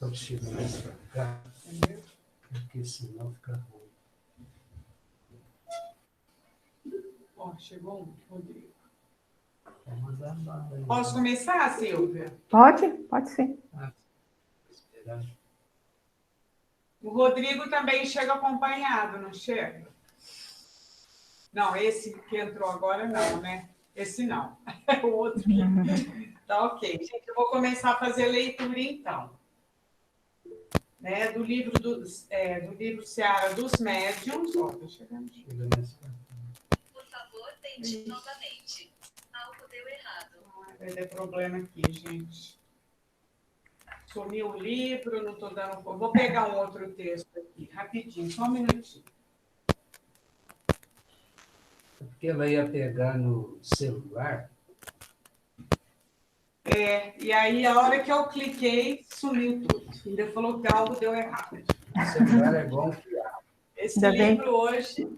Pode chegar mais para cá, porque senão fica ruim. Ó, chegou um, Rodrigo. Vou mandar bala aí. Posso começar, Silvia? Pode sim. Ah, vou esperar. O Rodrigo também chega acompanhado, não chega? Não, esse que entrou agora não, né? Esse não. É o outro que... Tá ok. Gente, eu vou começar a fazer leitura, então. Né, do livro Seara dos Médiuns. Ó, tô chegando. Chega mais para cá. Por favor, tente novamente. Algo deu errado. Vai ter problema aqui, gente. Sumiu o livro, não estou dando... Vou pegar um outro texto aqui, rapidinho, só um minutinho. Porque ela ia pegar no celular. E aí, a hora que eu cliquei, sumiu tudo. Ainda falou que algo deu errado. O celular é bom que Esse Ainda bem. livro hoje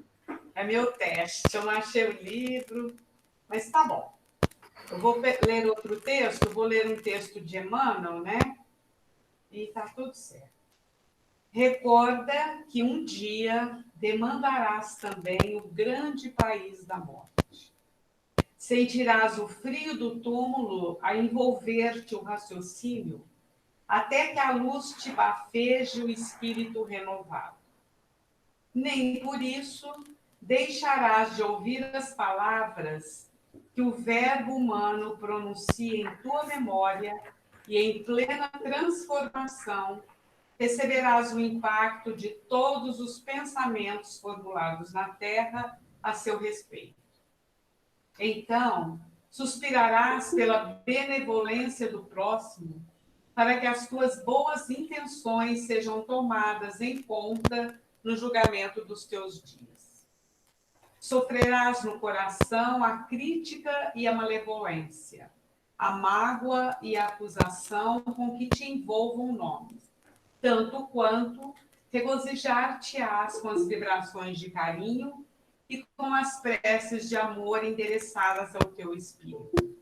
é meu teste. Eu não achei o livro, mas tá bom. Eu vou ler outro texto, vou ler um texto de Emmanuel, né? E tá tudo certo. Recorda que um dia demandarás também o grande país da morte. Sentirás o frio do túmulo a envolver-te o raciocínio, até que a luz te bafeje o espírito renovado. Nem por isso deixarás de ouvir as palavras que o verbo humano pronuncia em tua memória e em plena transformação receberás o impacto de todos os pensamentos formulados na terra a seu respeito. Então, suspirarás pela benevolência do próximo, para que as tuas boas intenções sejam tomadas em conta no julgamento dos teus dias. Sofrerás no coração a crítica e a malevolência, a mágoa e a acusação com que te envolvam nomes, tanto quanto regozijar-te-ás com as vibrações de carinho e com as preces de amor endereçadas ao teu espírito.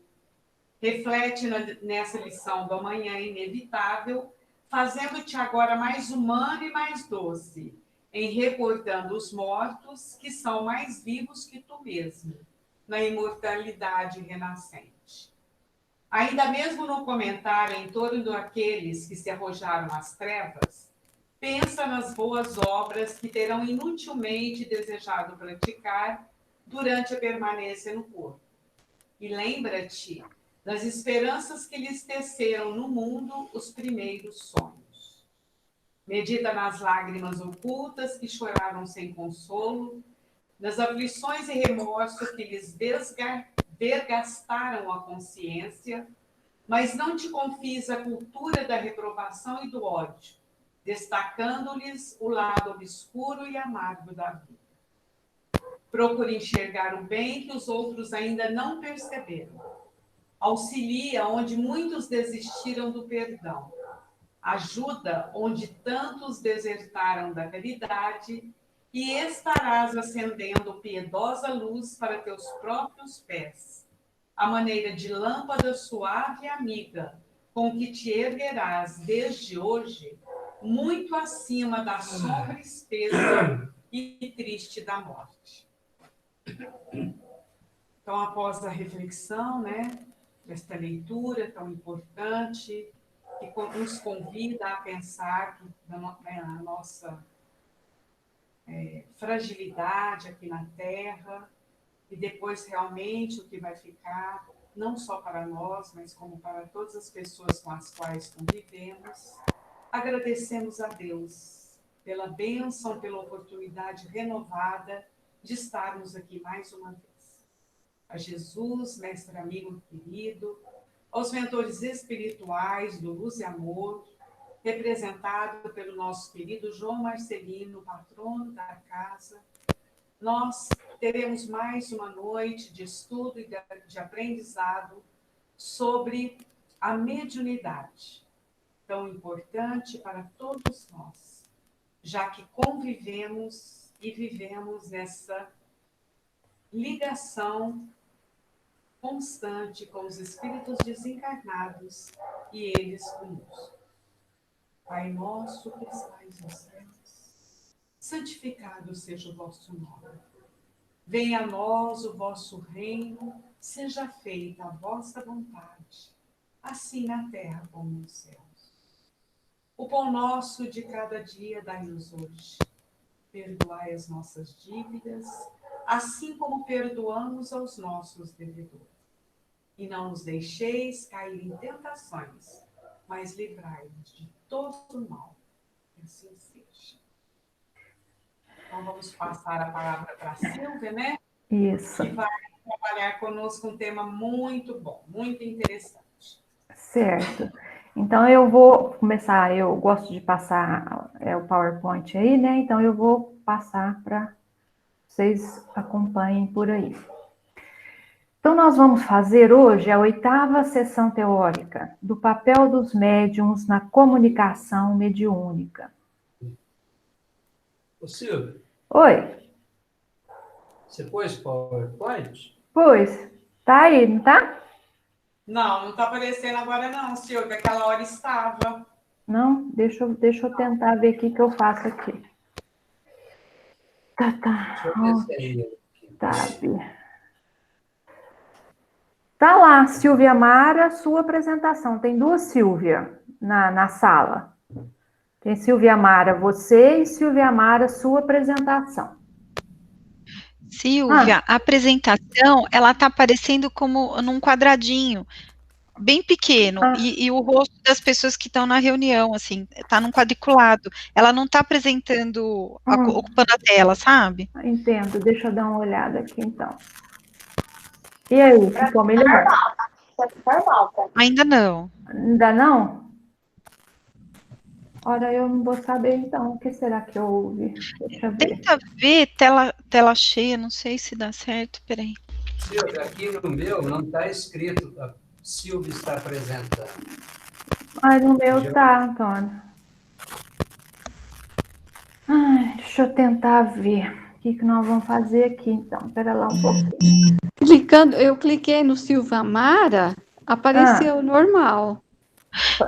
Reflete nessa lição do amanhã inevitável, fazendo-te agora mais humano e mais doce, em recordando os mortos que são mais vivos que tu mesmo, na imortalidade renascente. Ainda mesmo no comentário em torno daqueles que se arrojaram às trevas, pensa nas boas obras que terão inutilmente desejado praticar durante a permanência no corpo. E lembra-te das esperanças que lhes teceram no mundo os primeiros sonhos. Medita nas lágrimas ocultas que choraram sem consolo, nas aflições e remorsos que lhes desgastaram a consciência, mas não te confies a cultura da reprovação e do ódio, destacando-lhes o lado obscuro e amargo da vida. Procure enxergar o bem que os outros ainda não perceberam. Auxilia onde muitos desistiram do perdão. Ajuda onde tantos desertaram da caridade e estarás acendendo piedosa luz para teus próprios pés, a maneira de lâmpada suave e amiga, com que te erguerás desde hoje, muito acima da sombra espessa e triste da morte. Então, após a reflexão, né, desta leitura tão importante, que nos convida a pensar na nossa fragilidade aqui na Terra, e depois realmente o que vai ficar, não só para nós, mas como para todas as pessoas com as quais convivemos, agradecemos a Deus pela bênção, pela oportunidade renovada de estarmos aqui mais uma vez. A Jesus, mestre amigo querido, aos mentores espirituais do Luz e Amor, representado pelo nosso querido João Marcelino, patrono da casa, nós teremos mais uma noite de estudo e de aprendizado sobre a mediunidade, tão importante para todos nós, já que convivemos e vivemos nessa ligação constante com os espíritos desencarnados e eles conosco. Pai nosso que estais nos céus, santificado seja o vosso nome. Venha a nós o vosso reino, seja feita a vossa vontade, assim na terra como nos céus. O pão nosso de cada dia dai-nos hoje. Perdoai as nossas dívidas, assim como perdoamos aos nossos devedores. E não nos deixeis cair em tentações, mas livrai-nos de todo o mal. Que assim seja. Então vamos passar a palavra para a Silvia, né? Isso, Que vai trabalhar conosco um tema muito bom, muito interessante. certo. Então, eu vou começar, eu gosto de passar o PowerPoint aí, né? Então, eu vou passar para vocês acompanhem por aí. Então, nós vamos fazer hoje a 8ª sessão teórica do papel dos médiuns na comunicação mediúnica. Ô, Silvio, Oi, você pôs PowerPoint? pois, tá aí, não tá? Não está aparecendo agora não, Silvia, aquela hora estava. Não? Deixa eu tentar ver o que eu faço aqui. Deixa eu ver se é ele. Tab. Tá lá, Silvia Mara, sua apresentação. Tem 2 Silvia na sala. Tem Silvia Mara, você e Silvia Mara, sua apresentação. Silvia, a apresentação, ela tá aparecendo como num quadradinho, bem pequeno, e o rosto das pessoas que estão na reunião, assim, tá num quadriculado. Ela não tá apresentando, ocupando a tela, sabe? Entendo, deixa eu dar uma olhada aqui, então. E aí, ficou melhor? Ainda não. Ainda não? Ora, eu não vou saber, então, o que será que houve? Deixa eu ver. Tenta ver tela cheia, não sei se dá certo, peraí. Silvio, aqui no meu não está escrito, a Silvia está apresentando. Ai, no meu tá, Antônio. Ai, deixa eu tentar ver o que nós vamos fazer aqui, então. Espera lá um pouquinho. Eu cliquei no Silvia Mara, apareceu normal.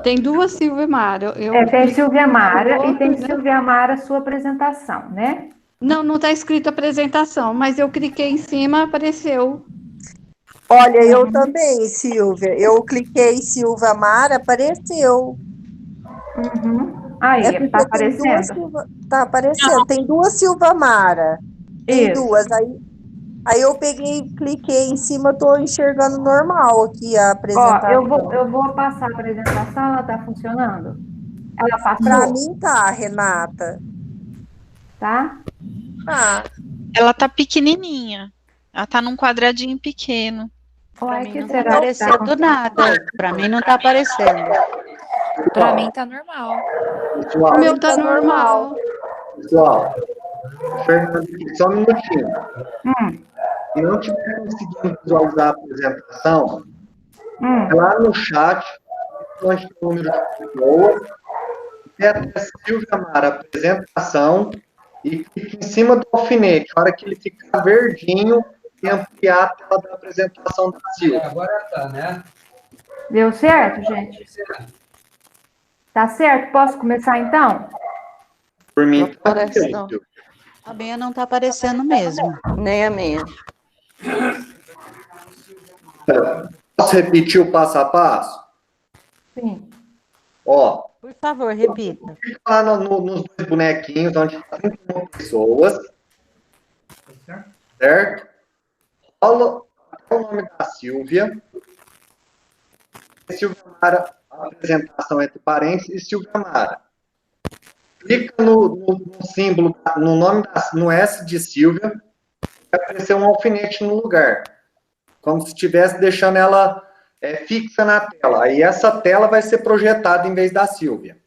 Tem 2 Silvia Mara. Tem Silvia Mara e tem né? Silvia Mara, sua apresentação, né? Não está escrito apresentação, mas eu cliquei em cima, apareceu. Olha, eu também, Silvia. Eu cliquei em Silvia Mara, apareceu. Aí, porque tá tem duas aparecendo? Silva... Tá aparecendo. Tem 2 Silvia Mara. Tem Isso. 2. Aí eu peguei, cliquei em cima, estou enxergando normal aqui a Ó, apresentação. eu vou passar a apresentação, ela tá funcionando? Ela passou? Para mim tá, Renata. Tá? Tá. Ela tá pequenininha. Ela tá num quadradinho pequeno. Uai, mim que não será tá que aparecendo tá? nada. Para mim não está aparecendo. Para mim tá normal. O meu tá normal. Pessoal, Fernando, só um minutinho. Se não estiver conseguindo visualizar a apresentação, lá no chat, onde tem o número de pessoas, tem até Silvia Mara, apresentação, e clique em cima do alfinete. A hora que ele ficar verdinho, e ampliar a tela da apresentação da Silvia. Agora tá, né? Deu certo, gente? Tá certo? Posso começar, então? Por mim, Não tá aparece, ok, não. Silvia. A minha não está aparecendo mesmo. Nem a minha. Posso repetir o passo a passo? Sim. Ó, Por favor, repita. clica lá nos 2 bonequinhos, onde tem 31 pessoas, certo? Rola o nome da Silvia. Silvia Mara, a apresentação entre parênteses, e Silvia Mara. Clica no símbolo, no nome no S de Silvia, vai aparecer um alfinete no lugar. Como se estivesse deixando ela fixa na tela. Aí essa tela vai ser projetada em vez da Silvia.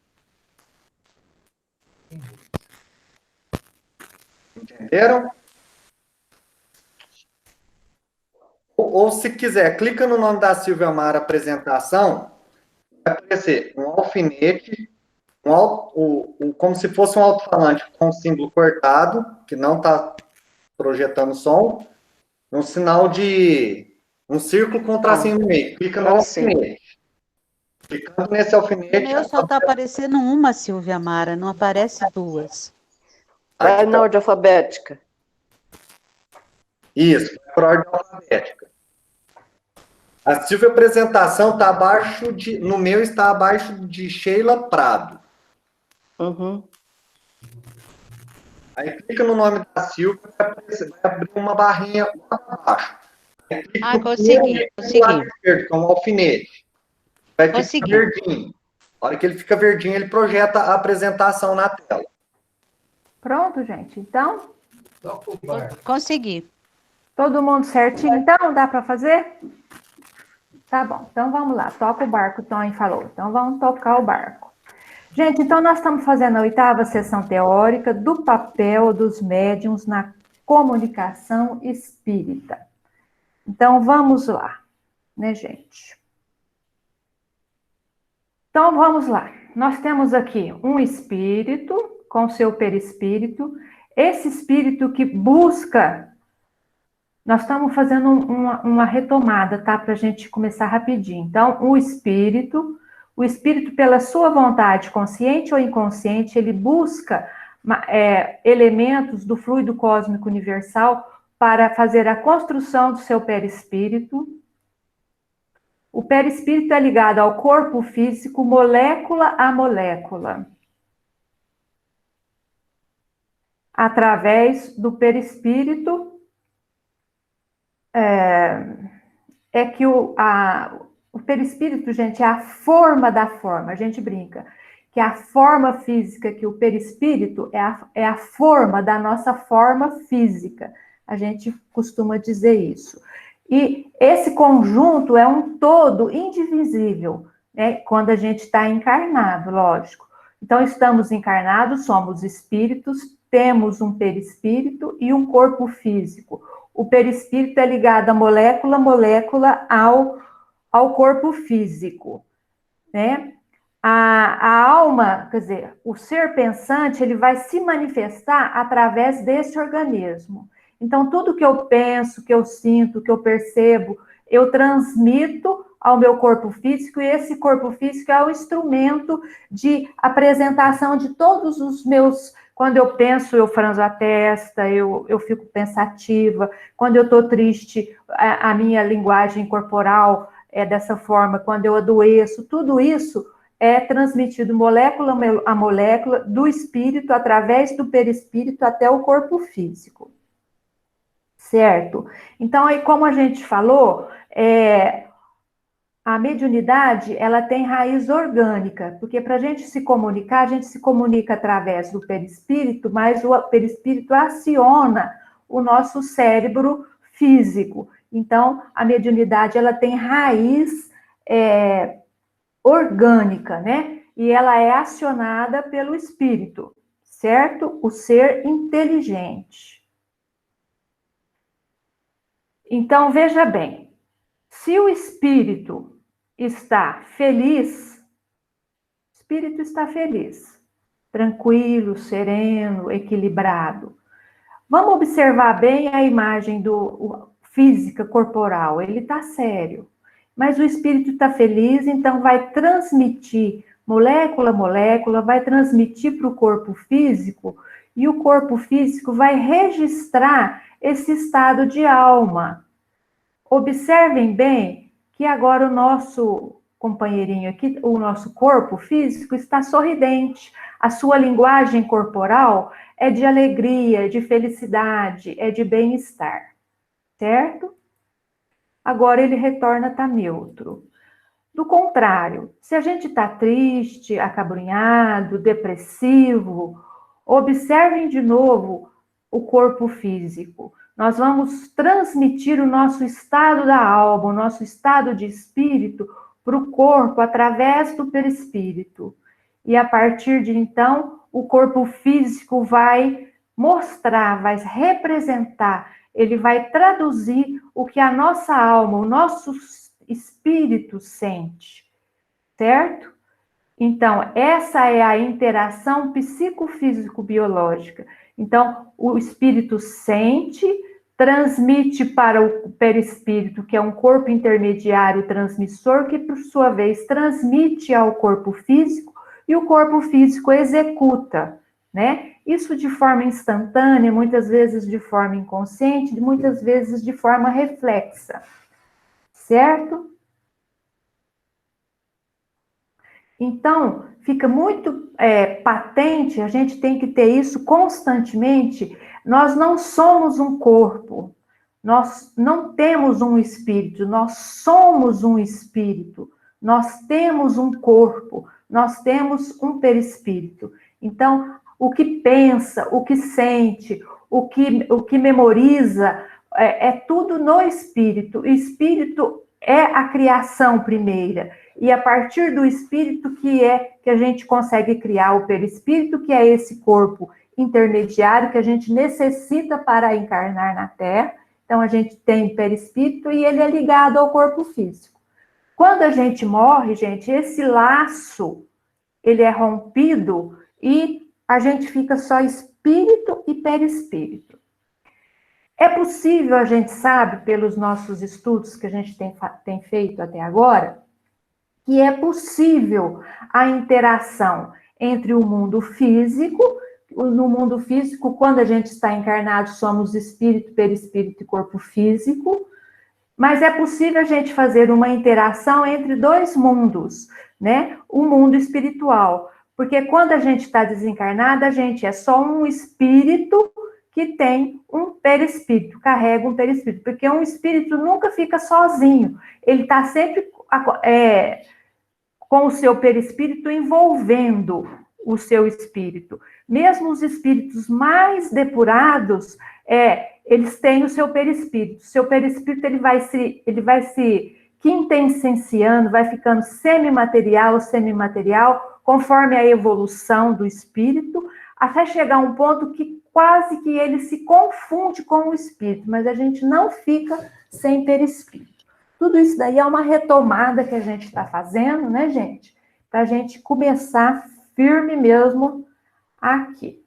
Entenderam? Ou se quiser, clica no nome da Silvia Mara apresentação, vai aparecer um alfinete, como se fosse um alto-falante com um símbolo cortado, que não está projetando som, um sinal de um círculo com um tracinho no meio. Clica no alfinete. Clicando nesse O alfinete. meu só está aparecendo uma, Silvia Mara, não aparece duas. Vai na ordem alfabética. Isso, por ordem alfabética. A Silvia Apresentação está abaixo de. No meu está abaixo de Sheila Prado. Uhum. Aí clica no nome da Silvia, vai abrir uma barrinha lá abaixo. Ah, consegui. Esquerdo, que é um alfinete. Vai ficar Consegui. verdinho. A hora que ele fica verdinho, ele projeta a apresentação na tela. Pronto, gente. Então, Toca o barco. Consegui. todo mundo certinho? Então, dá para fazer? Tá bom. Então, vamos lá. Toca o barco, o Tony falou. Então, vamos tocar o barco. Gente, então nós estamos fazendo a 8ª sessão teórica do papel dos médiuns na comunicação espírita. Então, vamos lá, né, gente? Então, vamos lá. Nós temos aqui um espírito com seu perispírito. Esse espírito que busca... Nós estamos fazendo uma retomada, tá? Para a gente começar rapidinho. Então, o espírito, pela sua vontade, consciente ou inconsciente, ele busca elementos do fluido cósmico universal para fazer a construção do seu perispírito. O perispírito é ligado ao corpo físico, molécula a molécula, através do perispírito. Que o perispírito, gente, é a forma da forma. A gente brinca que a forma física, que o perispírito é a forma da nossa forma física. A gente costuma dizer isso. E esse conjunto é um todo indivisível, né? Quando a gente está encarnado, lógico. Então, estamos encarnados, somos espíritos, temos um perispírito e um corpo físico. O perispírito é ligado à molécula ao corpo físico, né? A alma, quer dizer, o ser pensante, ele vai se manifestar através desse organismo. Então, tudo que eu penso, que eu sinto, que eu percebo, eu transmito ao meu corpo físico, e esse corpo físico é o instrumento de apresentação de todos os meus... Quando eu penso, eu franzo a testa, eu fico pensativa. Quando eu estou triste, a minha linguagem corporal é dessa forma. Quando eu adoeço, tudo isso é transmitido molécula a molécula do espírito, através do perispírito até o corpo físico. Certo? Então, aí, como a gente falou, a mediunidade, ela tem raiz orgânica, porque para a gente se comunica através do perispírito, mas o perispírito aciona o nosso cérebro físico. Então, a mediunidade, ela tem raiz orgânica, né? E ela é acionada pelo espírito, certo? O ser inteligente. Então, veja bem, se o espírito está feliz, o espírito está feliz, tranquilo, sereno, equilibrado. Vamos observar bem a imagem física corporal, ele está sério, mas o espírito está feliz, então vai transmitir molécula a molécula, vai transmitir para o corpo físico, e o corpo físico vai registrar esse estado de alma. Observem bem que agora o nosso companheirinho aqui, o nosso corpo físico está sorridente. A sua linguagem corporal é de alegria, de felicidade, é de bem-estar, certo? Agora ele retorna a estar neutro. Do contrário, se a gente está triste, acabrunhado, depressivo, observem de novo o corpo físico. Nós vamos transmitir o nosso estado da alma, o nosso estado de espírito para o corpo através do perispírito. E a partir de então, o corpo físico vai mostrar, vai representar, ele vai traduzir o que a nossa alma, o nosso espírito sente, certo? Então, essa é a interação psicofísico-biológica. Então, o espírito sente, transmite para o perispírito, que é um corpo intermediário transmissor, que por sua vez transmite ao corpo físico, e o corpo físico executa, né? Isso de forma instantânea, muitas vezes de forma inconsciente, muitas vezes de forma reflexa, certo? Então, fica muito patente, a gente tem que ter isso constantemente. Nós não somos um corpo, nós não temos um espírito, nós somos um espírito, nós temos um corpo, nós temos um perispírito. Então, o que pensa, o que sente, o que memoriza, é tudo no espírito. O espírito é a criação primeira. E a partir do espírito que a gente consegue criar o perispírito, que é esse corpo intermediário que a gente necessita para encarnar na Terra. Então, a gente tem perispírito e ele é ligado ao corpo físico. Quando a gente morre, gente, esse laço, ele é rompido e a gente fica só espírito e perispírito. É possível, a gente sabe, pelos nossos estudos que a gente tem feito até agora, que é possível a interação entre o mundo físico. No mundo físico, quando a gente está encarnado, somos espírito, perispírito e corpo físico, mas é possível a gente fazer uma interação entre dois mundos, né? O mundo espiritual, porque quando a gente está desencarnado, a gente é só um espírito que tem um perispírito, carrega um perispírito, porque um espírito nunca fica sozinho, ele está sempre com o seu perispírito envolvendo o seu espírito. Mesmo os espíritos mais depurados, eles têm o seu perispírito. O seu perispírito ele vai se quintessenciando, vai ficando semimaterial, conforme a evolução do espírito, até chegar a um ponto que quase que ele se confunde com o espírito, mas a gente não fica sem perispírito. Tudo isso daí é uma retomada que a gente está fazendo, né, gente? Para a gente começar firme mesmo aqui.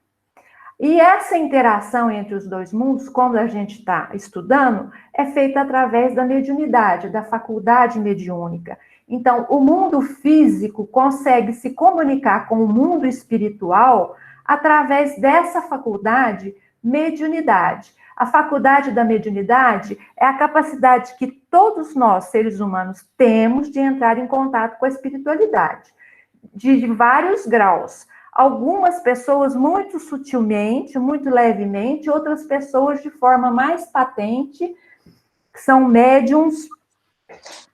E essa interação entre os dois mundos, quando a gente está estudando, é feita através da mediunidade, da faculdade mediúnica. Então, o mundo físico consegue se comunicar com o mundo espiritual através dessa faculdade mediunidade. A faculdade da mediunidade é a capacidade que todos nós, seres humanos, temos de entrar em contato com a espiritualidade, de vários graus. Algumas pessoas muito sutilmente, muito levemente, outras pessoas de forma mais patente, que são médiums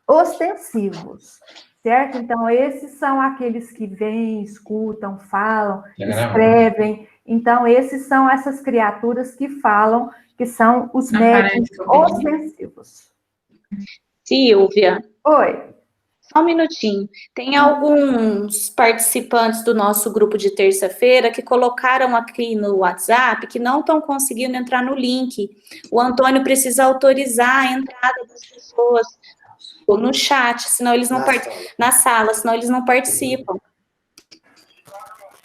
ostensivos, certo? Então, esses são aqueles que vêm, escutam, falam, escrevem. Então, esses são essas criaturas que falam, que são os médiums ostensivos. Silvia. Oi. Só um minutinho. Tem alguns participantes do nosso grupo de terça-feira que colocaram aqui no WhatsApp que não estão conseguindo entrar no link. O Antônio precisa autorizar a entrada das pessoas no chat, senão eles não na sala, senão eles não participam.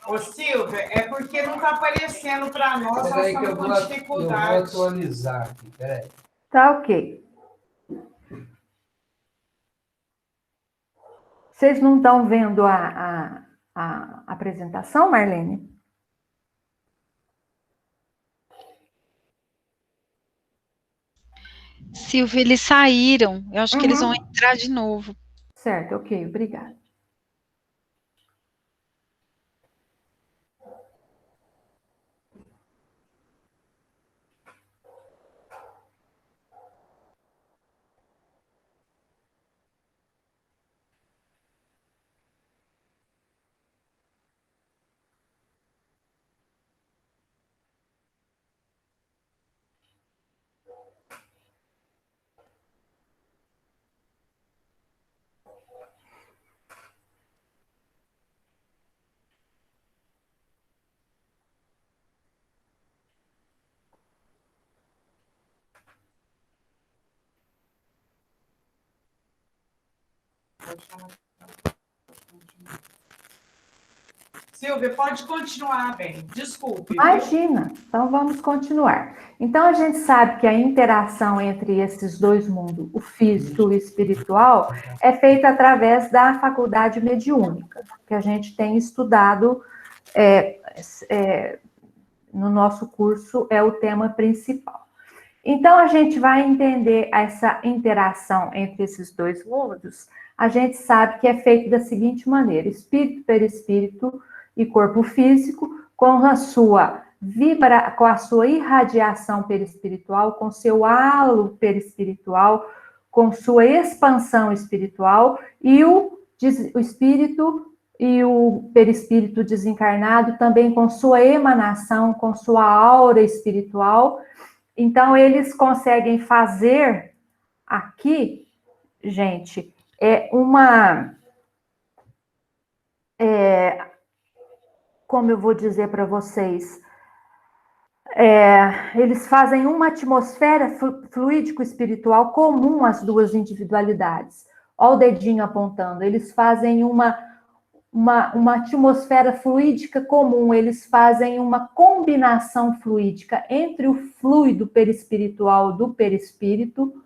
Ô, Silvia, é porque não está aparecendo para nós, nós estamos com dificuldade. Eu vou atualizar aqui, peraí. Tá ok. Vocês não estão vendo a apresentação, Marlene? Silvia, eles saíram. Eu acho que eles vão entrar de novo. Certo, ok, obrigada. Silvia, pode continuar, bem. Desculpe. Imagina. Então, vamos continuar. Então, a gente sabe que a interação entre esses dois mundos, o físico e o espiritual, é feita através da faculdade mediúnica, que a gente tem estudado no nosso curso, é o tema principal. Então, a gente vai entender essa interação entre esses dois mundos. A gente sabe que é feito da seguinte maneira: espírito, perispírito e corpo físico, com a sua irradiação perispiritual, com seu halo perispiritual, com sua expansão espiritual, e o espírito e o perispírito desencarnado também com sua emanação, com sua aura espiritual. Então, eles conseguem fazer aqui, gente, como eu vou dizer para vocês, eles fazem uma atmosfera fluídico-espiritual comum às duas individualidades. Olha o dedinho apontando. Eles fazem uma atmosfera fluídica comum, eles fazem uma combinação fluídica entre o fluido perispiritual do perispírito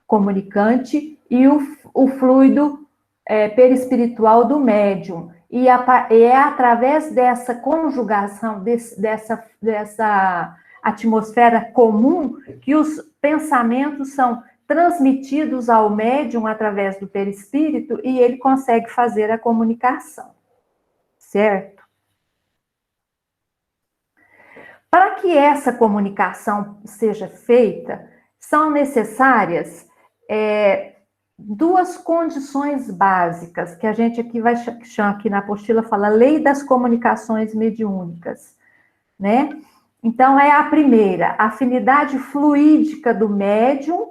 comunicante e o fluido perispiritual do médium. E é através dessa conjugação, dessa atmosfera comum, que os pensamentos são transmitidos ao médium através do perispírito e ele consegue fazer a comunicação, certo? Para que essa comunicação seja feita, são necessárias duas condições básicas, que a gente aqui vai chamar, aqui na apostila fala lei das comunicações mediúnicas, né? Então, é a primeira, a afinidade fluídica do médium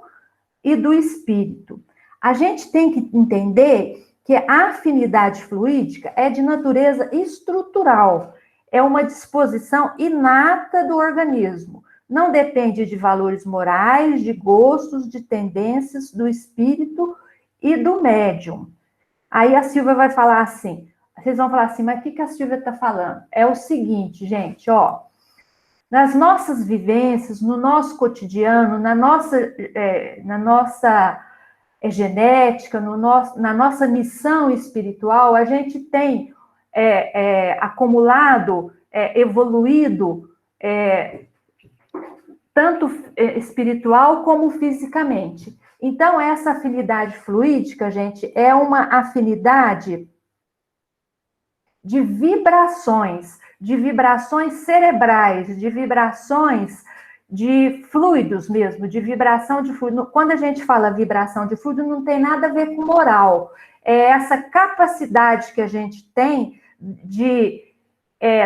e do espírito. A gente tem que entender que a afinidade fluídica é de natureza estrutural, é uma disposição inata do organismo, não depende de valores morais, de gostos, de tendências do espírito e do médium. Aí a Silvia vai falar assim, vocês vão falar assim, mas o que a Silvia está falando? É o seguinte, gente, ó, nas nossas vivências, no nosso cotidiano, na nossa genética, na nossa missão espiritual, a gente tem acumulado, evoluído, tanto espiritual como fisicamente. Então, essa afinidade fluídica, gente, é uma afinidade de vibrações cerebrais, de vibrações de fluidos mesmo, de vibração de fluido. Quando a gente fala vibração de fluido, não tem nada a ver com moral. É essa capacidade que a gente tem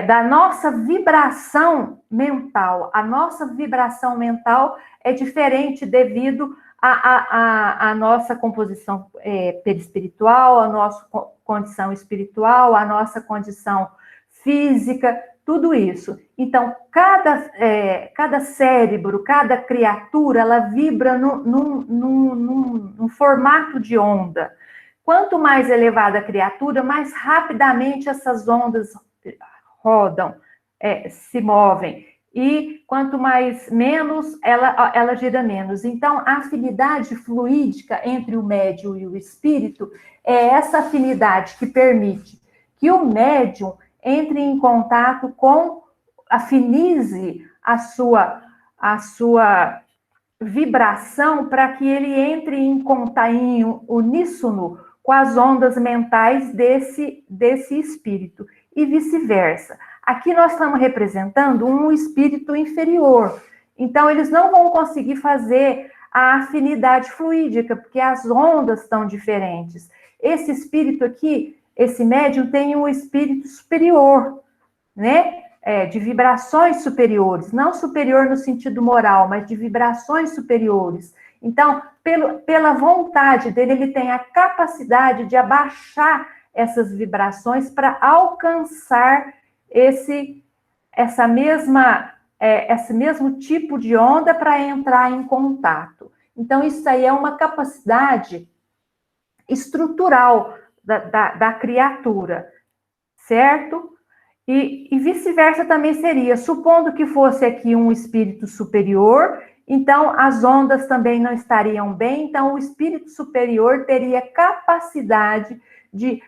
da nossa vibração mental. A nossa vibração mental é diferente devido à nossa composição perispiritual, à nossa condição espiritual, à nossa condição física, tudo isso. Então, cada cérebro, cada criatura, ela vibra num formato de onda. Quanto mais elevada a criatura, mais rapidamente essas ondas rodam, se movem. E quanto menos, ela gira menos. Então, a afinidade fluídica entre o médium e o espírito é essa afinidade que permite que o médium entre em contato afinize a sua vibração para que ele entre em uníssono com as ondas mentais desse espírito e vice-versa. Aqui nós estamos representando um espírito inferior, então eles não vão conseguir fazer a afinidade fluídica, porque as ondas estão diferentes. Esse espírito aqui, esse médium tem um espírito superior, né? De vibrações superiores, não superior no sentido moral, mas de vibrações superiores. Então, pela vontade dele, ele tem a capacidade de abaixar essas vibrações para alcançar esse mesmo tipo de onda para entrar em contato. Então, isso aí é uma capacidade estrutural da criatura, certo? E vice-versa também seria, supondo que fosse aqui um espírito superior, então as ondas também não estariam bem, então o espírito superior teria capacidade de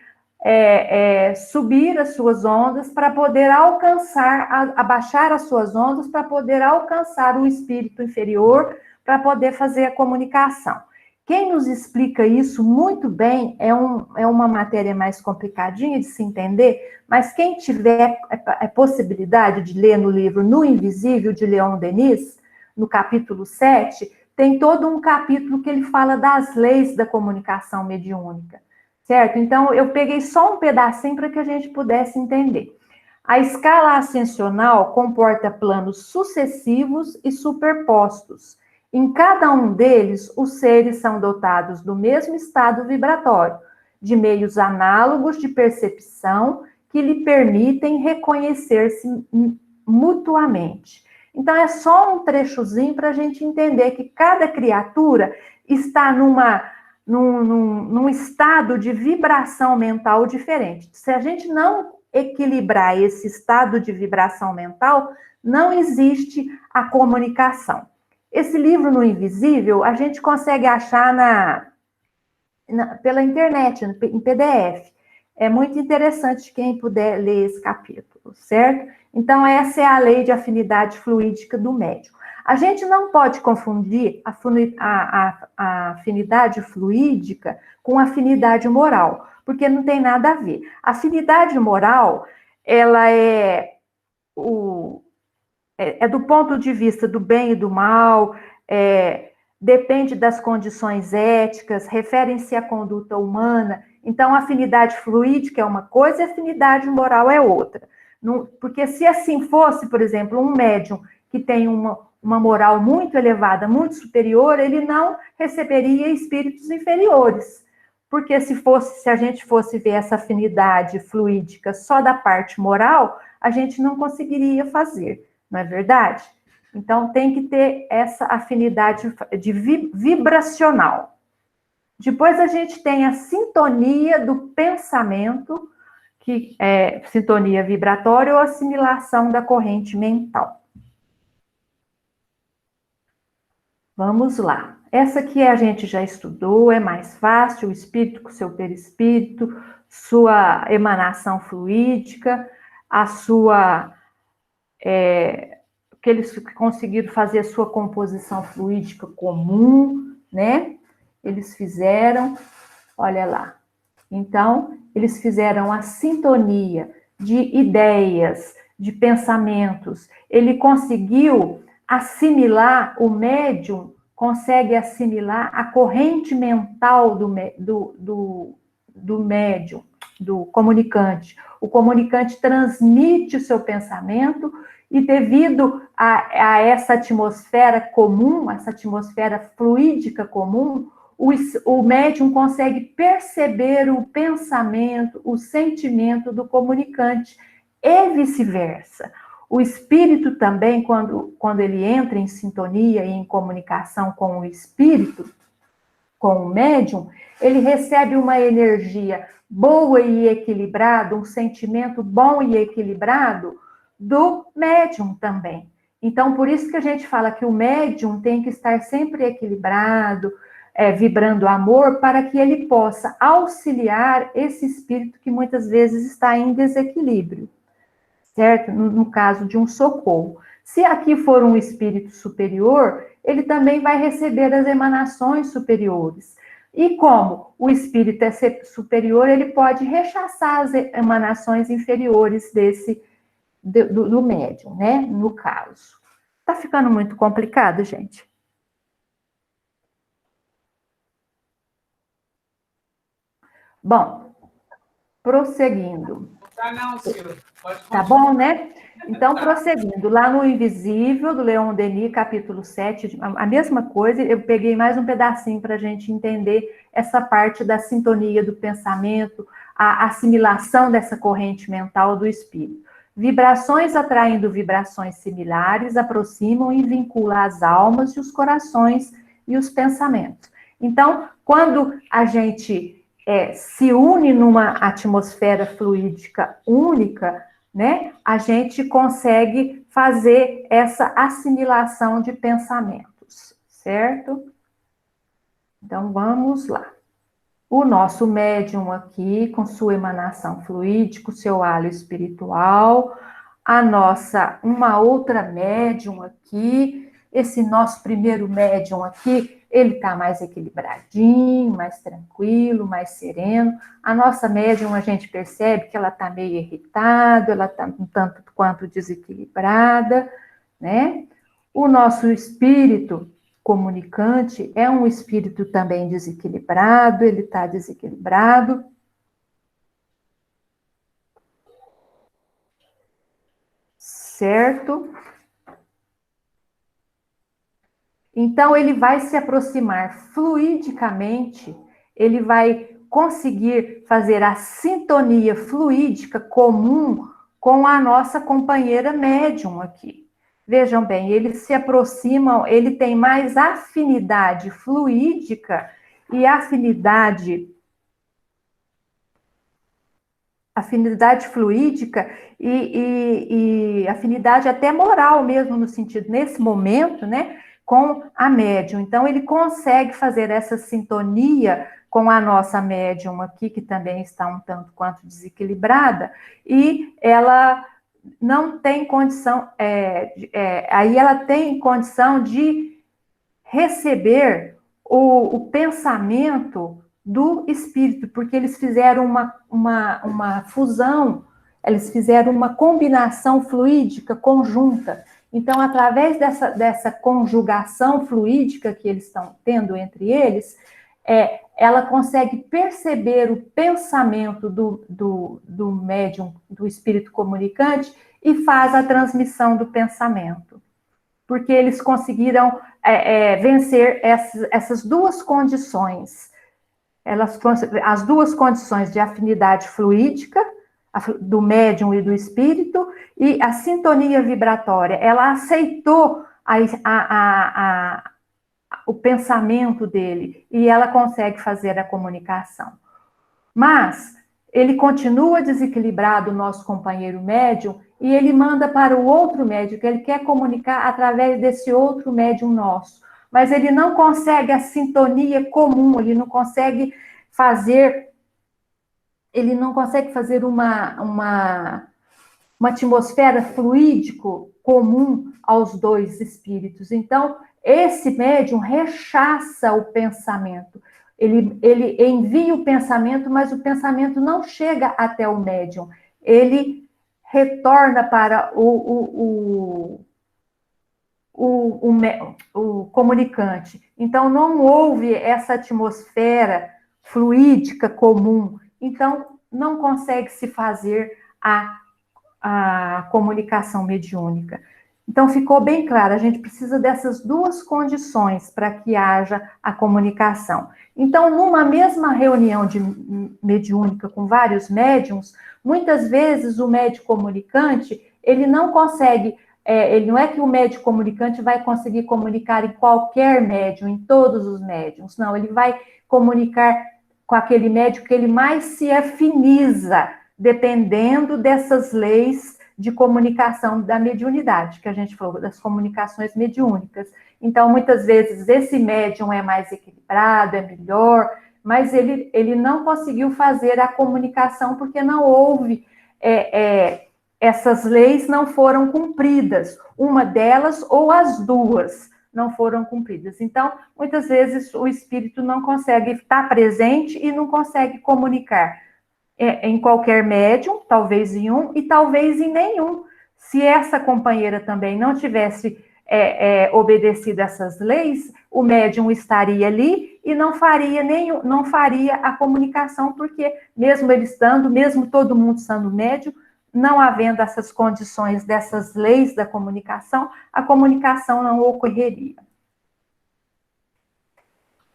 subir as suas ondas para poder alcançar, abaixar as suas ondas para poder alcançar o espírito inferior, para poder fazer a comunicação. Quem nos explica isso muito bem é uma matéria mais complicadinha de se entender, mas quem tiver a possibilidade de ler no livro No Invisível, de Leon Denis, no capítulo 7, tem todo um capítulo que ele fala das leis da comunicação mediúnica, certo? Então, eu peguei só um pedacinho para que a gente pudesse entender. A escala ascensional comporta planos sucessivos e superpostos. Em cada um deles, os seres são dotados do mesmo estado vibratório, de meios análogos de percepção que lhe permitem reconhecer-se mutuamente. Então, é só um trechozinho para a gente entender que cada criatura está num estado de vibração mental diferente. Se a gente não equilibrar esse estado de vibração mental, não existe a comunicação. Esse livro No Invisível, a gente consegue achar pela internet, em PDF. É muito interessante quem puder ler esse capítulo, certo? Então, essa é a lei de afinidade fluídica do médium. A gente não pode confundir a afinidade fluídica com afinidade moral, porque não tem nada a ver. A afinidade moral, ela é do ponto de vista do bem e do mal, depende das condições éticas, referem-se à conduta humana. Então, a afinidade fluídica é uma coisa e a afinidade moral é outra. Porque se assim fosse, por exemplo, um médium que tem uma moral muito elevada, muito superior, ele não receberia espíritos inferiores. Porque se a gente fosse ver essa afinidade fluídica só da parte moral, a gente não conseguiria fazer, não é verdade? Então, tem que ter essa afinidade de vibracional. Depois a gente tem a sintonia do pensamento, que é sintonia vibratória ou assimilação da corrente mental. Vamos lá. Essa aqui a gente já estudou, é mais fácil, o espírito com seu perispírito, sua emanação fluídica, que eles conseguiram fazer a sua composição fluídica comum, né? Eles fizeram, olha lá. Então, eles fizeram a sintonia de ideias, de pensamentos. Ele conseguiu assimilar, o médium consegue assimilar a corrente mental do médium, do comunicante. O comunicante transmite o seu pensamento e devido a essa atmosfera comum, essa atmosfera fluídica comum, o médium consegue perceber o pensamento, o sentimento do comunicante e vice-versa. O espírito também, quando ele entra em sintonia e em comunicação com o espírito, com o médium, ele recebe uma energia boa e equilibrada, um sentimento bom e equilibrado do médium também. Então, por isso que a gente fala que o médium tem que estar sempre equilibrado, vibrando amor, para que ele possa auxiliar esse espírito que muitas vezes está em desequilíbrio, certo? No caso de um socorro. Se aqui for um espírito superior, ele também vai receber as emanações superiores. E como o espírito é superior, ele pode rechaçar as emanações inferiores do médium, né? No caso. Tá ficando muito complicado, gente? Bom, prosseguindo. Não, Silvia, pode continuar. Tá bom, né? Então, prosseguindo, lá no Invisível, do Leon Denis, capítulo 7, a mesma coisa, eu peguei mais um pedacinho para a gente entender essa parte da sintonia do pensamento, a assimilação dessa corrente mental do espírito. Vibrações atraindo vibrações similares, aproximam e vinculam as almas e os corações e os pensamentos. Então, quando a gente se une numa atmosfera fluídica única, né, a gente consegue fazer essa assimilação de pensamentos, certo? Então, vamos lá. O nosso médium aqui, com sua emanação fluídica, o seu halo espiritual, uma outra médium aqui, esse nosso primeiro médium aqui, ele está mais equilibradinho, mais tranquilo, mais sereno. A nossa médium, a gente percebe que ela está meio irritada, ela está um tanto quanto desequilibrada, né? O nosso espírito comunicante é um espírito também desequilibrado, ele está desequilibrado. Certo? Então, ele vai se aproximar fluidicamente, ele vai conseguir fazer a sintonia fluídica comum com a nossa companheira médium aqui. Vejam bem, eles se aproximam, ele tem mais afinidade fluídica e afinidade fluídica e afinidade até moral mesmo, no sentido, nesse momento, né, com a médium. Então, ele consegue fazer essa sintonia com a nossa médium aqui, que também está um tanto quanto desequilibrada, e ela não tem condição, aí ela tem condição de receber o pensamento do espírito, porque eles fizeram uma fusão, eles fizeram uma combinação fluídica conjunta. Então, através dessa conjugação fluídica que eles estão tendo entre eles, ela consegue perceber o pensamento do médium, do espírito comunicante, e faz a transmissão do pensamento. Porque eles conseguiram vencer essas duas condições. As duas condições de afinidade fluídica, do médium e do espírito, e a sintonia vibratória. Ela aceitou o pensamento dele, e ela consegue fazer a comunicação. Mas ele continua desequilibrado, o nosso companheiro médium, e ele manda para o outro médium, que ele quer comunicar através desse outro médium nosso. Mas ele não consegue a sintonia comum, ele não consegue fazer uma atmosfera fluídico comum aos dois espíritos. Então, esse médium rechaça o pensamento. Ele envia o pensamento, mas o pensamento não chega até o médium. Ele retorna para o comunicante. Então, não houve essa atmosfera fluídica comum. Então, não consegue se fazer a comunicação mediúnica. Então, ficou bem claro, a gente precisa dessas duas condições para que haja a comunicação. Então, numa mesma reunião de mediúnica com vários médiums, muitas vezes o médium comunicante, ele não consegue, não é que o médium comunicante vai conseguir comunicar em qualquer médium, em todos os médiums, não, ele vai comunicar com aquele médium que ele mais se afiniza, dependendo dessas leis de comunicação da mediunidade, que a gente falou, das comunicações mediúnicas. Então, muitas vezes, esse médium é mais equilibrado, é melhor, mas ele não conseguiu fazer a comunicação porque não houve, essas leis não foram cumpridas, uma delas ou as duas não foram cumpridas. Então, muitas vezes, o espírito não consegue estar presente e não consegue comunicar em qualquer médium, talvez em um e talvez em nenhum. Se essa companheira também não tivesse obedecido essas leis, o médium estaria ali e não faria a comunicação, porque mesmo ele estando, mesmo todo mundo sendo médium, não havendo essas condições dessas leis da comunicação, a comunicação não ocorreria.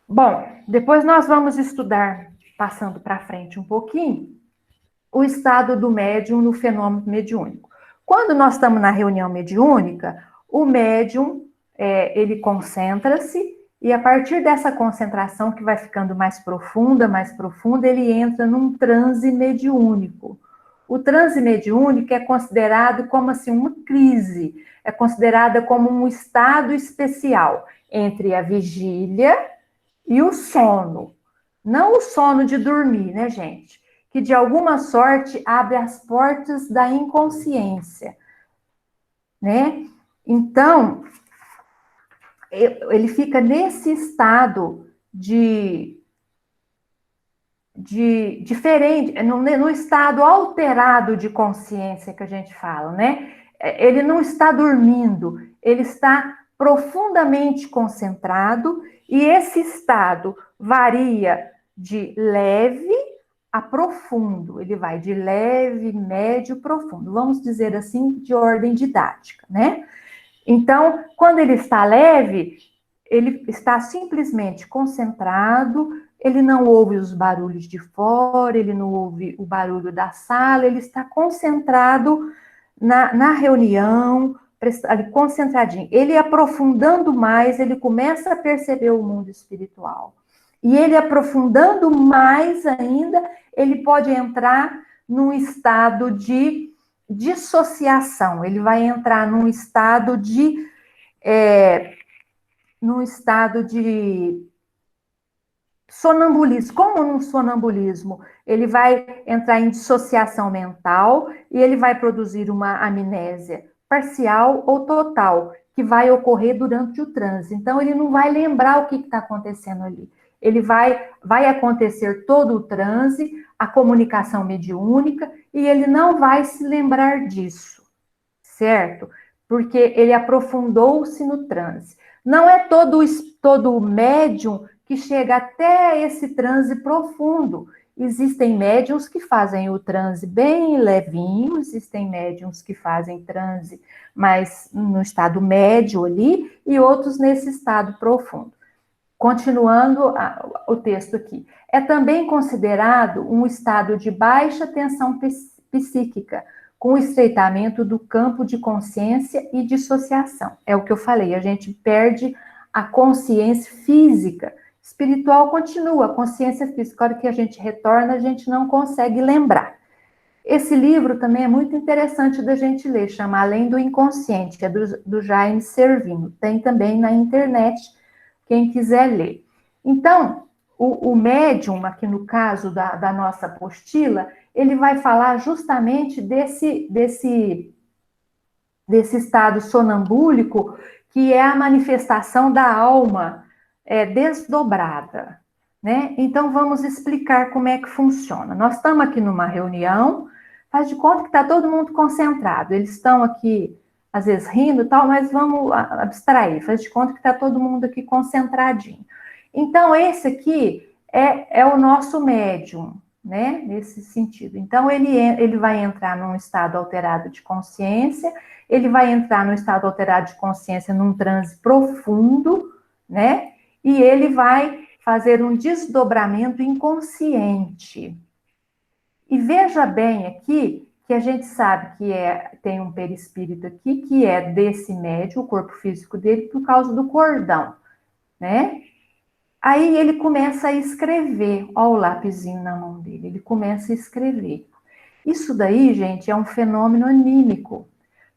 Bom, depois nós vamos estudar, passando para frente um pouquinho, o estado do médium no fenômeno mediúnico. Quando nós estamos na reunião mediúnica, o médium, ele concentra-se, e a partir dessa concentração, que vai ficando mais profunda, ele entra num transe mediúnico. o transe mediúnico é considerado como assim uma crise, é considerada como um estado especial entre a vigília e o sono. Não o sono de dormir, né, gente? Que de alguma sorte abre as portas da inconsciência, né? Então, ele fica nesse estado de diferente, no estado alterado de consciência que a gente fala, né? Ele não está dormindo, ele está profundamente concentrado, e esse estado varia de leve a profundo, ele vai de leve, médio, profundo, vamos dizer assim, de ordem didática, né? Então, quando ele está leve, ele está simplesmente concentrado, ele não ouve os barulhos de fora, ele não ouve o barulho da sala, ele está concentrado na reunião, concentradinho. Ele aprofundando mais, ele começa a perceber o mundo espiritual. E ele aprofundando mais ainda, ele pode entrar num estado de dissociação, ele vai entrar num estado de sonambulismo. Como num sonambulismo, ele vai entrar em dissociação mental e ele vai produzir uma amnésia parcial ou total, que vai ocorrer durante o transe. Então, ele não vai lembrar o que está acontecendo ali. Ele vai acontecer todo o transe, a comunicação mediúnica, e ele não vai se lembrar disso, certo? Porque ele aprofundou-se no transe. Não é todo médium que chega até esse transe profundo. Existem médiums que fazem o transe bem levinho, existem médiums que fazem transe mais no estado médio ali, e outros nesse estado profundo. Continuando o texto aqui. É também considerado um estado de baixa tensão psíquica, com estreitamento do campo de consciência e dissociação. É o que eu falei, a gente perde a consciência física. Espiritual continua, a consciência física, a hora que a gente retorna, a gente não consegue lembrar. Esse livro também é muito interessante da gente ler, chama Além do Inconsciente, é do Jaime Servino. Tem também na internet, quem quiser ler. Então, o médium, aqui no caso da nossa apostila, ele vai falar justamente desse estado sonambúlico, que é a manifestação da alma desdobrada, né? Então, vamos explicar como é que funciona. Nós estamos aqui numa reunião, faz de conta que está todo mundo concentrado. Eles estão aqui, às vezes, rindo e tal, mas vamos abstrair. Faz de conta que está todo mundo aqui concentradinho. Então, esse aqui é o nosso médium, né? Nesse sentido. Então, ele vai entrar num estado alterado de consciência, ele vai entrar num estado alterado de consciência num transe profundo, né? E ele vai fazer um desdobramento inconsciente. E veja bem aqui que a gente sabe que tem um perispírito aqui, que é desse médium, o corpo físico dele, por causa do cordão, né? Aí ele começa a escrever, olha o lapisinho na mão dele, ele começa a escrever. Isso daí, gente, é um fenômeno anímico,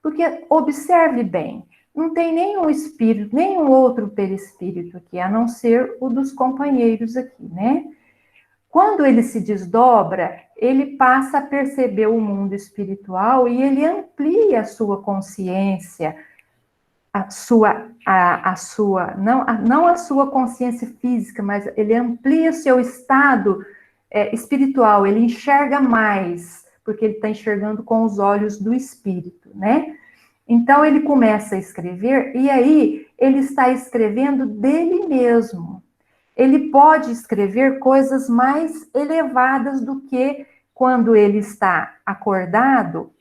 porque observe bem, não tem nenhum espírito, nenhum outro perispírito aqui, a não ser o dos companheiros aqui, né? Quando ele se desdobra, ele passa a perceber o mundo espiritual e ele amplia a sua consciência, não a sua consciência física, mas ele amplia o seu estado espiritual, ele enxerga mais, porque ele está enxergando com os olhos do espírito, né? Então, ele começa a escrever, e aí ele está escrevendo dele mesmo. Ele pode escrever coisas mais elevadas do que quando ele está acordado,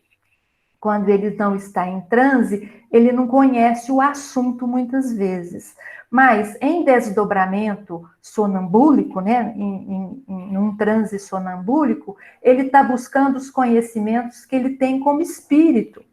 quando ele não está em transe, ele não conhece o assunto muitas vezes. Mas em desdobramento sonambúlico, né, em um transe sonambúlico, ele está buscando os conhecimentos que ele tem como espírito,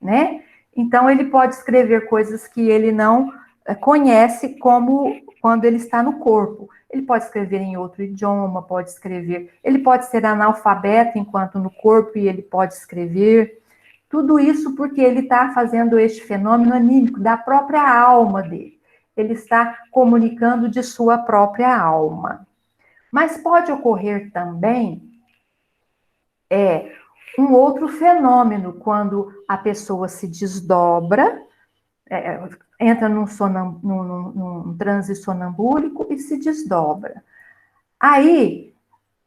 né? Então, ele pode escrever coisas que ele não conhece como quando ele está no corpo. Ele pode escrever em outro idioma, pode escrever... Ele pode ser analfabeto enquanto no corpo e ele pode escrever. Tudo isso porque ele está fazendo este fenômeno anímico da própria alma dele. Ele está comunicando de sua própria alma. Mas pode ocorrer também um outro fenômeno, quando a pessoa se desdobra, entra num transe sonambúlico e se desdobra. Aí,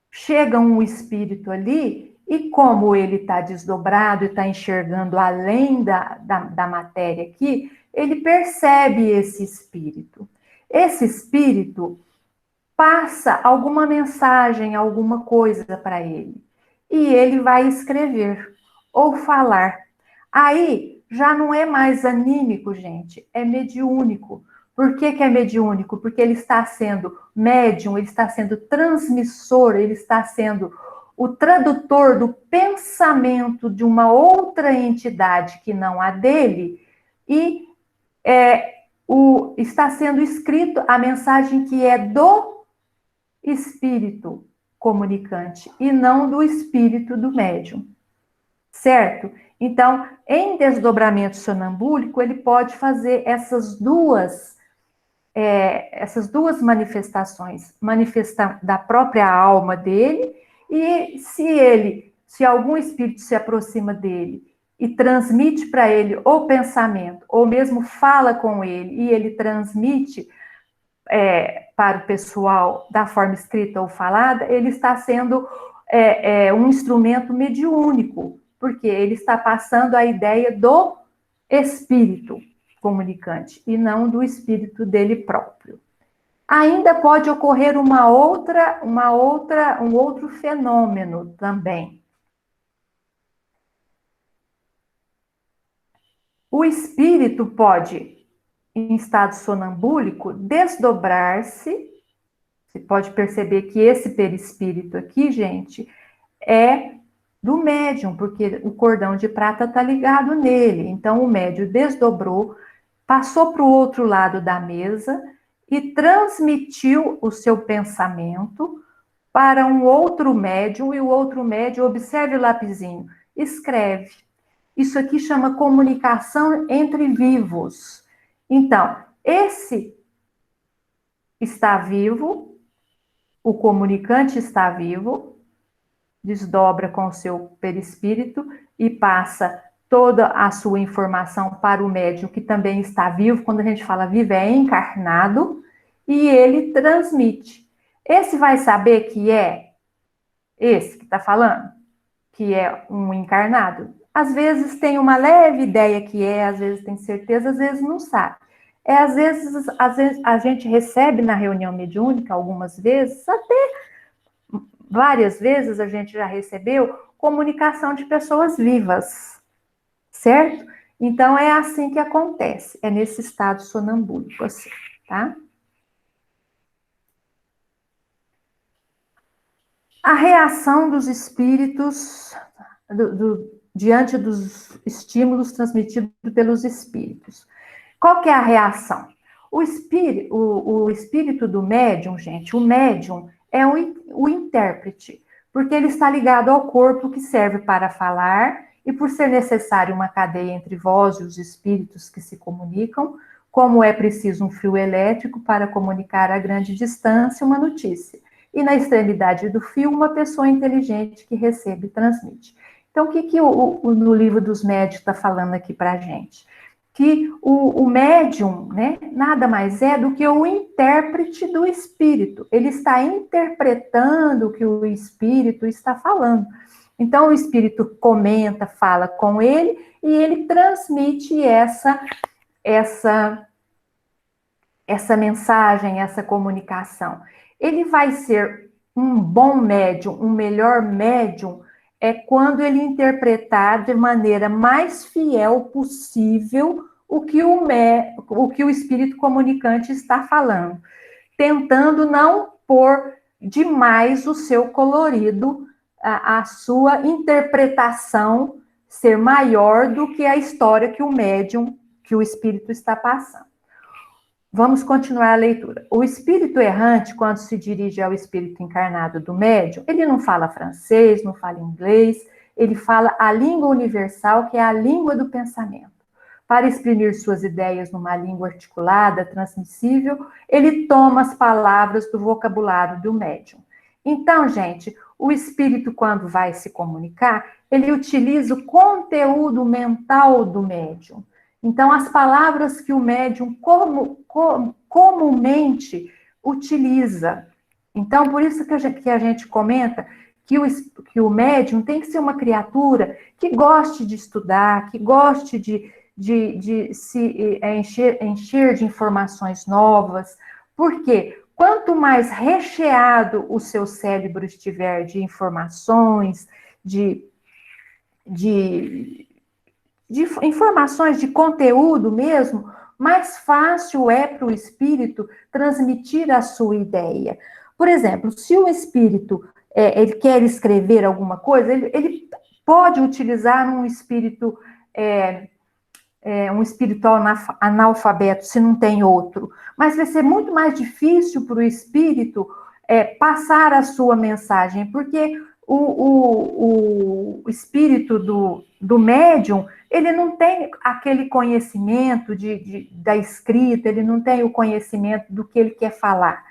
chega um espírito ali, e como ele está desdobrado e está enxergando além da matéria aqui, ele percebe esse espírito. Esse espírito passa alguma mensagem, alguma coisa para ele. E ele vai escrever ou falar. Aí já não é mais anímico, gente, é mediúnico. Por que é mediúnico? Porque ele está sendo médium, ele está sendo transmissor, ele está sendo o tradutor do pensamento de uma outra entidade que não a dele, e está sendo escrito a mensagem que é do espírito comunicante e não do espírito do médium, certo? Então, em desdobramento sonambúlico, ele pode fazer essas duas manifestações, manifestar da própria alma dele, e se algum espírito se aproxima dele e transmite para ele o pensamento, ou mesmo fala com ele, e ele transmite para o pessoal da forma escrita ou falada, ele está sendo um instrumento mediúnico, porque ele está passando a ideia do espírito comunicante, e não do espírito dele próprio. Ainda pode ocorrer um outro fenômeno também. O espírito pode, em estado sonambúlico, desdobrar-se. Você pode perceber que esse perispírito aqui, gente, é do médium, porque o cordão de prata está ligado nele. Então, o médium desdobrou, passou para o outro lado da mesa e transmitiu o seu pensamento para um outro médium, e o outro médium, observe o lapisinho, escreve. Isso aqui chama comunicação entre vivos. Então, esse está vivo, o comunicante está vivo, desdobra com o seu perispírito e passa toda a sua informação para o médium, que também está vivo. Quando a gente fala vivo, é encarnado, e ele transmite. Esse vai saber que é esse que está falando, que é um encarnado. Às vezes tem uma leve ideia que às vezes tem certeza, às vezes não sabe. Às vezes a gente recebe na reunião mediúnica, algumas vezes, até várias vezes a gente já recebeu comunicação de pessoas vivas, certo? Então, é assim que acontece, é nesse estado sonambúlico, assim, tá? A reação dos espíritos diante dos estímulos transmitidos pelos espíritos. Qual que é a reação? O espírito do médium, gente, o médium é o intérprete, porque ele está ligado ao corpo que serve para falar, e por ser necessário uma cadeia entre vós e os espíritos que se comunicam, como é preciso um fio elétrico para comunicar a grande distância uma notícia. E na extremidade do fio, uma pessoa inteligente que recebe e transmite. Então, o que no livro dos médiuns está falando aqui para a gente? Que o médium, né, nada mais é do que o intérprete do espírito. Ele está interpretando o que o espírito está falando. Então, o espírito comenta, fala com ele, e ele transmite essa mensagem, essa comunicação. Ele vai ser um bom médium, um melhor médium, quando ele interpretar de maneira mais fiel possível o que o espírito comunicante está falando, tentando não pôr demais o seu colorido, a sua interpretação ser maior do que a história que o médium, que o espírito está passando. Vamos continuar a leitura. O espírito errante, quando se dirige ao espírito encarnado do médium, ele não fala francês, não fala inglês, ele fala a língua universal, que é a língua do pensamento. Para exprimir suas ideias numa língua articulada, transmissível, ele toma as palavras do vocabulário do médium. Então, gente, o espírito, quando vai se comunicar, ele utiliza o conteúdo mental do médium. Então, as palavras que o médium comumente utiliza. Então, por isso que a gente comenta que o médium tem que ser uma criatura que goste de estudar, que goste de se encher de informações novas. Por quê? Quanto mais recheado o seu cérebro estiver de informações, de informações de conteúdo mesmo, mais fácil é para o espírito transmitir a sua ideia. Por exemplo, se o espírito ele quer escrever alguma coisa, ele pode utilizar um espírito analfabeto, se não tem outro, mas vai ser muito mais difícil para o espírito passar a sua mensagem, porque o espírito do médium, ele não tem aquele conhecimento da escrita, ele não tem o conhecimento do que ele quer falar.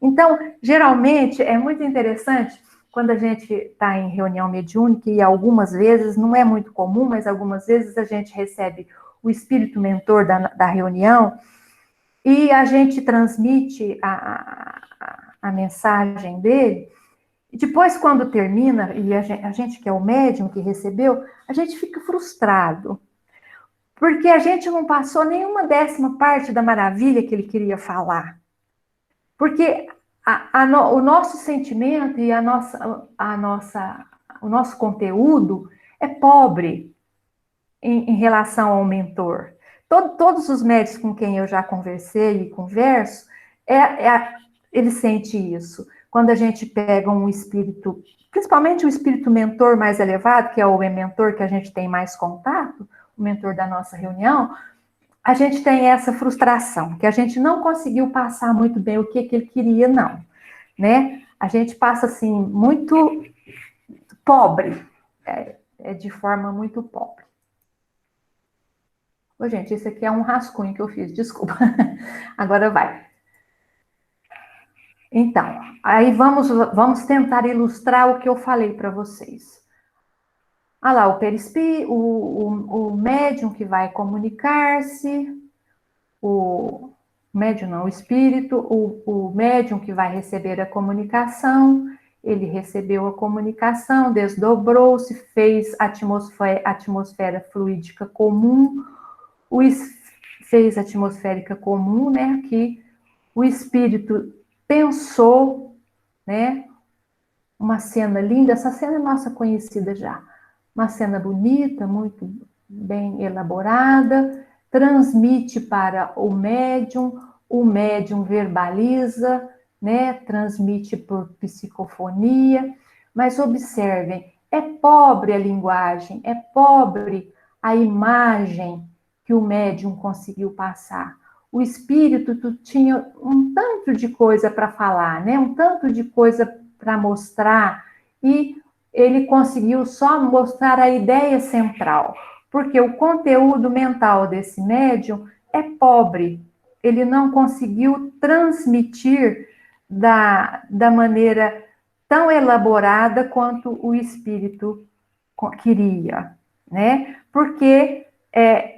Então, geralmente, é muito interessante, quando a gente está em reunião mediúnica, e algumas vezes, não é muito comum, mas algumas vezes a gente recebe o espírito mentor da reunião, e a gente transmite a mensagem dele. Depois, quando termina, e a gente que é o médium que recebeu, a gente fica frustrado, porque a gente não passou nenhuma 10ª parte da maravilha que ele queria falar. Porque o nosso sentimento e o nosso conteúdo é pobre em relação ao mentor. Todos os médios com quem eu já conversei e converso, ele sente isso. Quando a gente pega um espírito, principalmente o espírito mentor mais elevado, que é o mentor que a gente tem mais contato, o mentor da nossa reunião, a gente tem essa frustração, que a gente não conseguiu passar muito bem o que ele queria, não. Né? A gente passa, assim, muito pobre, de forma muito pobre. Ô, gente, esse aqui é um rascunho que eu fiz, desculpa. Agora vai. Então, aí vamos tentar ilustrar o que eu falei para vocês. Ah lá, o perispírito, o médium que vai comunicar-se, o espírito, o médium que vai receber a comunicação, ele recebeu a comunicação, desdobrou-se, fez atmosfera fluídica comum, fez atmosférica comum, né, que o espírito pensou, né, uma cena linda, essa cena é nossa conhecida já, uma cena bonita, muito bem elaborada, transmite para o médium verbaliza, né, transmite por psicofonia, mas observem, é pobre a linguagem, é pobre a imagem que o médium conseguiu passar. O espírito tinha um tanto de coisa para falar, né? Um tanto de coisa para mostrar, e ele conseguiu só mostrar a ideia central, porque o conteúdo mental desse médium é pobre. Ele não conseguiu transmitir da maneira tão elaborada quanto o espírito queria, né? Porque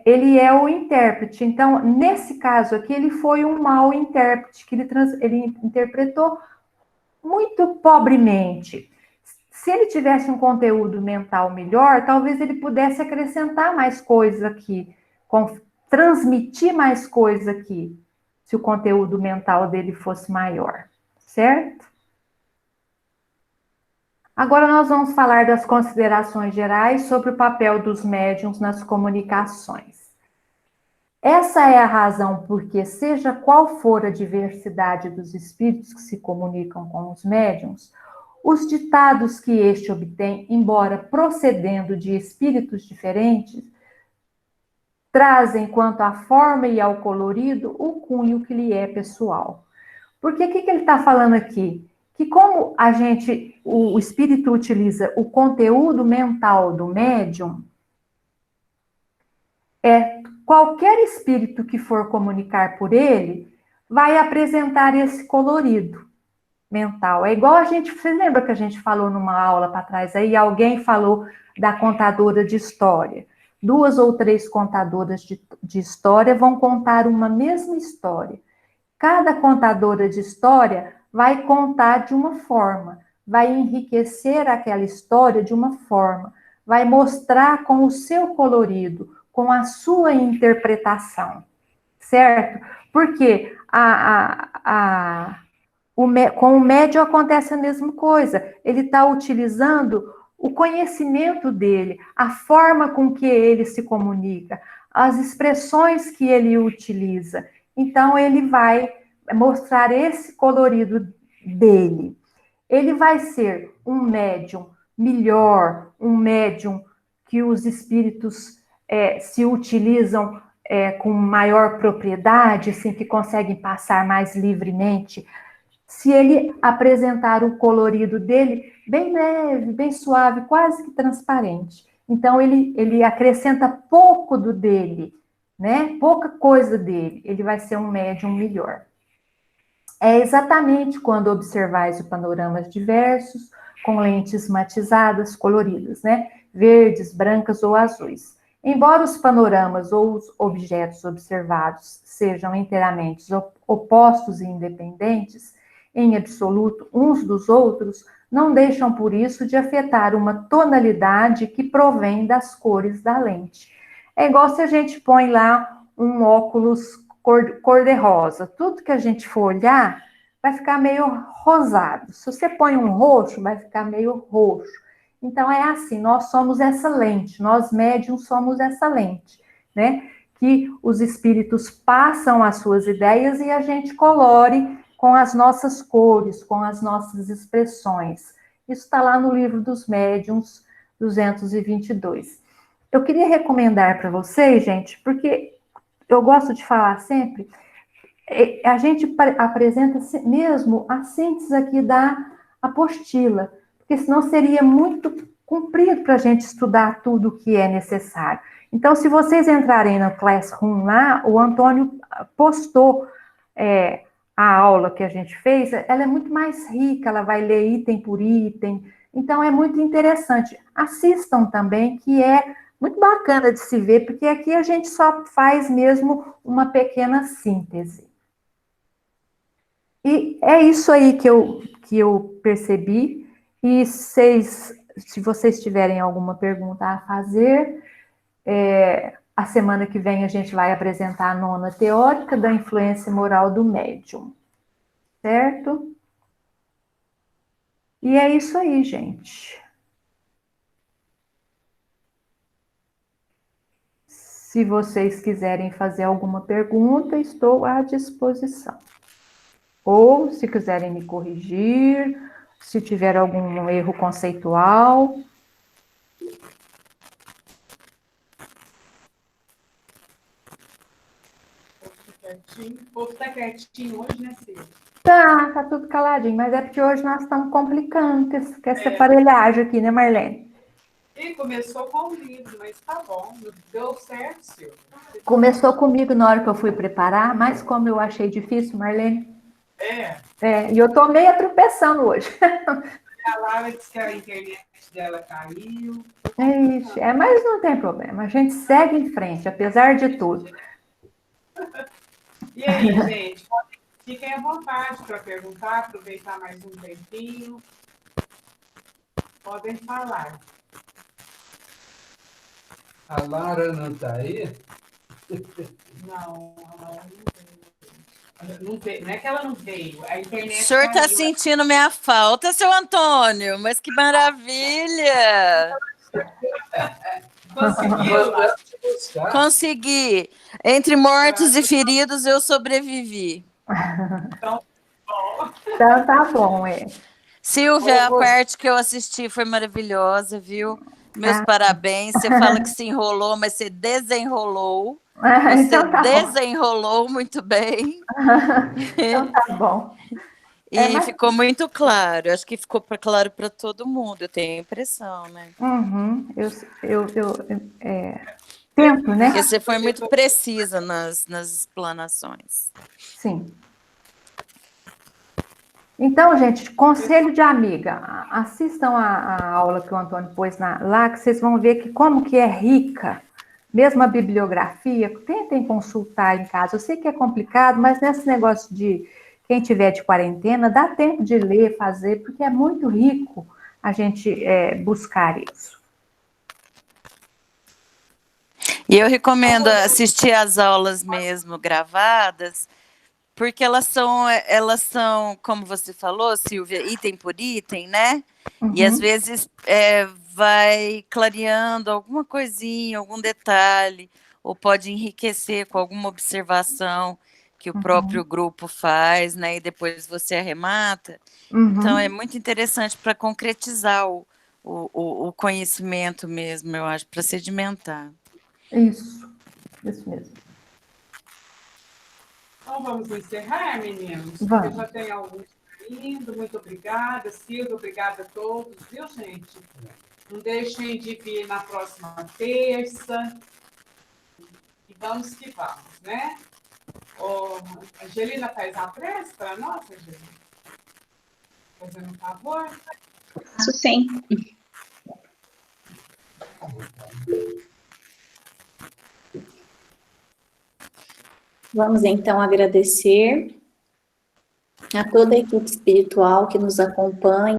ele é o intérprete. Então, nesse caso aqui, ele foi um mau intérprete, que ele interpretou muito pobremente. Se ele tivesse um conteúdo mental melhor, talvez ele pudesse acrescentar mais coisas aqui, transmitir mais coisas aqui, se o conteúdo mental dele fosse maior, certo? Agora nós vamos falar das considerações gerais sobre o papel dos médiuns nas comunicações. Essa é a razão porque, seja qual for a diversidade dos espíritos que se comunicam com os médiuns, os ditados que este obtém, embora procedendo de espíritos diferentes, trazem quanto à forma e ao colorido o cunho que lhe é pessoal. Porque o que ele está falando aqui? Que como o espírito utiliza o conteúdo mental do médium, qualquer espírito que for comunicar por ele vai apresentar esse colorido mental. É igual você lembra que a gente falou numa aula para trás aí, alguém falou da contadora de história. 2 ou 3 contadoras de história vão contar uma mesma história. Cada contadora de história vai contar de uma forma, vai enriquecer aquela história de uma forma, vai mostrar com o seu colorido, com a sua interpretação, certo? Porque com o médium acontece a mesma coisa, ele está utilizando o conhecimento dele, a forma com que ele se comunica, as expressões que ele utiliza. Então, ele vai mostrar esse colorido dele. Ele vai ser um médium melhor, um médium que os espíritos se utilizam com maior propriedade, assim, que conseguem passar mais livremente. Se ele apresentar o colorido dele bem leve, bem suave, quase que transparente. Então, ele acrescenta pouco do dele, né? Pouca coisa dele. Ele vai ser um médium melhor. É exatamente quando observais o panoramas diversos, com lentes matizadas, coloridas, né? Verdes, brancas ou azuis. Embora os panoramas ou os objetos observados sejam inteiramente opostos e independentes, em absoluto, uns dos outros, não deixam por isso de afetar uma tonalidade que provém das cores da lente. É igual se a gente põe lá um óculos cor-de-rosa. Tudo que a gente for olhar vai ficar meio rosado. Se você põe um roxo, vai ficar meio roxo. Então, é assim, nós somos essa lente, nós médiums somos essa lente, né? Que os espíritos passam as suas ideias e a gente colore com as nossas cores, com as nossas expressões. Isso está lá no livro dos médiuns 222. Eu queria recomendar para vocês, gente, porque eu gosto de falar sempre, a gente apresenta mesmo a síntese aqui da apostila, porque senão seria muito comprido para a gente estudar tudo o que é necessário. Então, se vocês entrarem no Classroom lá, o Antônio postou a aula que a gente fez, ela é muito mais rica, ela vai ler item por item, então é muito interessante. Assistam também, que é muito bacana de se ver, porque aqui a gente só faz mesmo uma pequena síntese. E é isso aí que eu percebi, e se vocês tiverem alguma pergunta a fazer, a semana que vem a gente vai apresentar a 9ª teórica da influência moral do médium, certo? E é isso aí, gente. Se vocês quiserem fazer alguma pergunta, estou à disposição. Ou, se quiserem me corrigir, se tiver algum erro conceitual. O povo está quietinho hoje, né, Cida? Tá tudo caladinho, mas é porque hoje nós estamos complicando com essa aparelhagem aqui, né, Marlene? E começou com o livro, mas tá bom, deu certo, Silvia. Começou comigo na hora que eu fui preparar, mas como eu achei difícil, Marlene. E eu tô meio tropeçando hoje. A Lara disse que a internet dela caiu. Mas não tem problema, a gente segue em frente, apesar de tudo. E aí, gente, fiquem à vontade para perguntar, aproveitar mais um tempinho. Podem falar. A Lara não está aí? Não, a Lara não veio. Não é que ela não veio, a internet. O senhor está sentindo minha falta, seu Antônio? Mas que maravilha! Conseguiu? Consegui. Entre mortos e feridos, eu sobrevivi. Então tá bom, Silvia, a parte que eu assisti foi maravilhosa, viu? Meus parabéns. Você fala que se enrolou, mas você desenrolou. Você Então tá bom. desenrolou muito bem. Então tá bom. E ficou muito claro. Acho que ficou claro para todo mundo. Eu tenho a impressão, né? Uhum. Tento, né? Porque você foi muito precisa nas explanações. Sim. Então, gente, conselho de amiga, assistam a aula que o Antônio pôs lá, que vocês vão ver que como que é rica, mesmo a bibliografia, tentem consultar em casa. Eu sei que é complicado, mas nesse negócio de quem tiver de quarentena, dá tempo de ler, fazer, porque é muito rico a gente buscar isso. E eu recomendo assistir às aulas mesmo gravadas, porque elas são, como você falou, Silvia, item por item, né? Uhum. E às vezes vai clareando alguma coisinha, algum detalhe, ou pode enriquecer com alguma observação que o próprio grupo faz, né? E depois você arremata. Uhum. Então é muito interessante para concretizar o conhecimento mesmo, eu acho, para sedimentar. Isso mesmo. Então, vamos encerrar, meninos? Vamos. Porque já tem alguns indo. Muito obrigada, Silvia. Obrigada a todos, viu, gente? Não deixem de vir na próxima terça. E vamos que vamos, né? A Angelina faz a prece para nós, Angelina? Fazendo um favor? Isso sim. Vamos então agradecer a toda a equipe espiritual que nos acompanha.